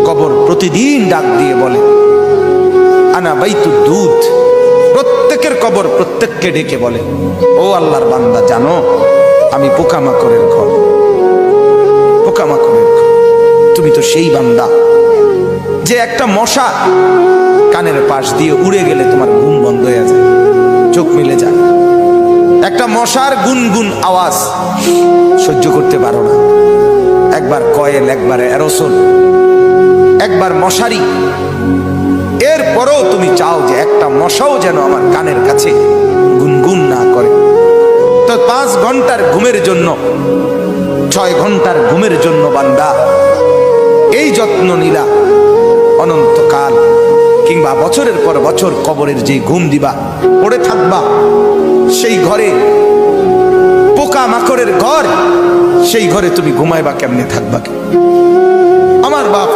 কবর প্রতিদিন ডাক দিয়ে বলে আনা বাইতুদ দুধ। প্রত্যেকের কবর প্রত্যেককে ডেকে বলে, ও আল্লাহর বান্দা, জানো আমি পোকামাকড়ের ঘর, পোকামাকড়ের ঘর। তুমি তো সেই বান্দা যে একটা মশা কানের পাশ দিয়ে উড়ে গেলে তোমার ঘুম বন্ধ হয়ে যায়, চোখ মিলে যায়। একটা মশার গুনগুন আওয়াজ সহ্য করতে পারো না। একবার কয়েল, একবার অ্যারোসোল, একবার মশারি, এরপরেও তুমি চাও যে একটা মশাও যেন আমার কানের কাছে গুনগুন না করে। তো 5 ঘন্টার ঘুমের জন্য, 6 ঘন্টার ঘুমের জন্য বান্দা এই যত্ন নিলা, অনন্তকাল কিংবা বছরের পর বছর কবরের যে ঘুম দিবা, পড়ে থাকবা সেই ঘরে, পোকা মাকড়ের ঘর, সেই ঘরে তুমি ঘুমাইবা কেমনে, থাকবা? আমার বাপ